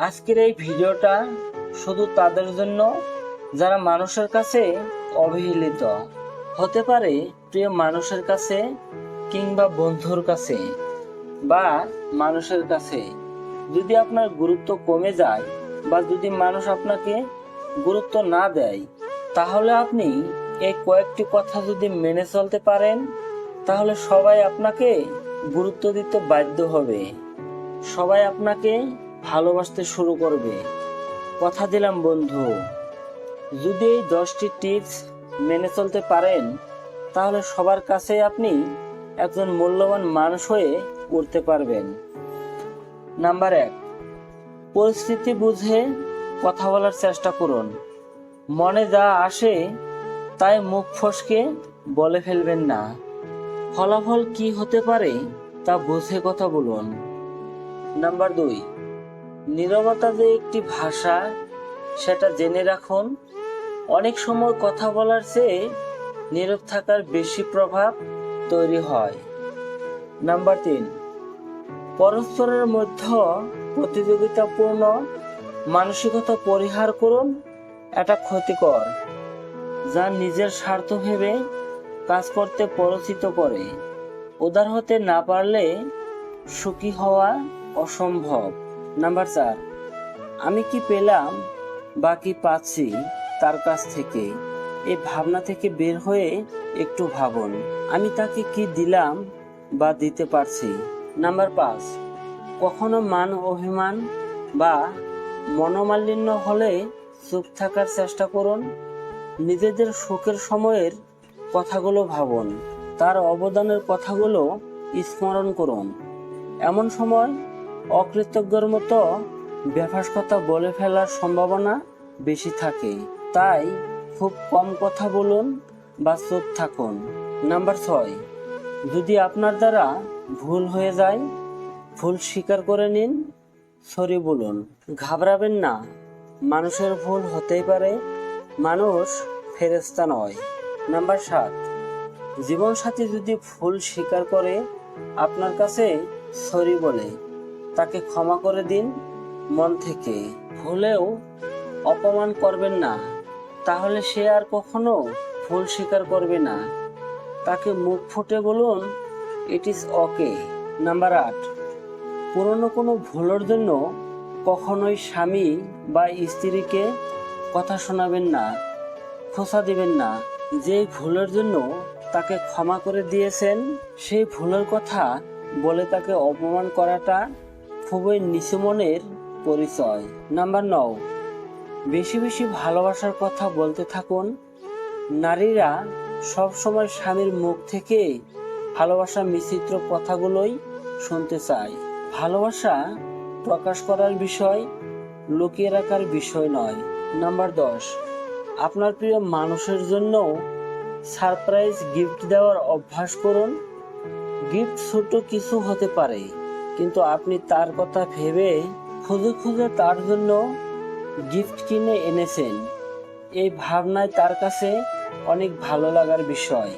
আজকের এই ভিডিওটা শুধু তাদের জন্য যারা মানুষের কাছে অবহেলিত। হতে পারে প্রিয় মানুষের কাছে, কিংবা বন্ধুর কাছে, বা মানুষের কাছে। যদি আপনার গুরুত্ব কমে যায় বা যদি মানুষ আপনাকে গুরুত্ব না দেয়, তাহলে আপনি এই কয়েকটি কথা যদি মেনে চলতে পারেন, তাহলে সবাই আপনাকে গুরুত্ব দিতে বাধ্য হবে, সবাই আপনাকে ভালোবাসতে শুরু করবে। কথা দিলাম বন্ধু, যদি এই 10টি টিপস মেনে চলতে পারেন, তাহলে সবার কাছে আপনি একজন মূল্যবান মানুষ হয়ে উঠতে পারবেন। নাম্বার 1, পরিস্থিতি বুঝে কথা বলার চেষ্টা করুন। মনে যা আসে তাই মুখ ফসকে বলে ফেলবেন না। ফলাফল কি হতে পারে তা বুঝে কথা বলুন। নাম্বার 2, নীরবতা যে একটি ভাষা, সেটা জেনে রাখুন। অনেক সময় কথা বলার চেয়ে নীরব থাকার বেশি প্রভাব তৈরি হয়। নাম্বার 3, পরস্পরের মধ্যে প্রতিযোগিতাপূর্ণ মানসিকতা পরিহার করুন। এটা ক্ষতিকর, যা নিজের স্বার্থ ভেবে কাজ করতে প্ররোচিত করে। উদার হতে না পারলে সুখী হওয়া অসম্ভব। নাম্বার 4, আমি কি পেলাম বা কি পাচ্ছি তার কাছ থেকে, এই ভাবনা থেকে বের হয়ে একটু ভাবুন, আমি তাকে কি দিলাম বা দিতে পারছি। নাম্বার 5, কখনো মান অভিমান বা মনোমালিন্য হলে চুপ থাকার চেষ্টা করুন। নিজেদের সুখের সময়ের কথাগুলো ভাবুন, তার অবদানের কথাগুলো স্মরণ করুন। এমন সময় অকৃতজ্ঞর মতো বেফাস কথা বলে ফেলার সম্ভাবনা বেশি থাকে, তাই খুব কম কথা বলুন বা চুপ থাকুন। নাম্বার 6, যদি আপনার দ্বারা ভুল হয়ে যায়, ভুল স্বীকার করে নিন, সরি বলুন। ঘাবড়াবেন না, মানুষের ভুল হতেই পারে, মানুষ ফেরেশতা নয়। নাম্বার 7, জীবনসাথী যদি ভুল স্বীকার করে আপনার কাছে সরি বলে, তাকে ক্ষমা করে দিন মন থেকে। ভুলেও অপমান করবেন না, তাহলে সে আর কখনো ভুল স্বীকার করবে না। তাকে মুখ ফুটে বলুন, ইট ইজ ওকে। নাম্বার 8, পুরনো কোনো ভুলের জন্য কখনোই স্বামী বা স্ত্রীকে কথা শোনাবেন না, খোঁচা দিবেন না। যেই ভুলের জন্য তাকে ক্ষমা করে দিয়েছেন, সেই ভুলের কথা বলে তাকে অপমান করাটা খুবই নিচু মনের পরিচয়। নাম্বার 9, বেশি বেশি ভালোবাসার কথা বলতে থাকুন। নারীরা সবসময় স্বামীর মুখ থেকে ভালোবাসা মিশ্রিত কথাগুলোই শুনতে চায়। ভালোবাসা প্রকাশ করার বিষয়, লুকিয়ে রাখার বিষয় নয়। নাম্বার 10, আপনার প্রিয় মানুষের জন্য সারপ্রাইজ গিফট দেওয়ার অভ্যাস করুন। গিফট ছোট কিছু হতে পারে, কিন্তু আপনি তার কথা ভেবে খুঁজে খুঁজে তার জন্য গিফট কিনে এনেছেন, এই ভাবনায় তার কাছে অনেক ভালো লাগার বিষয়।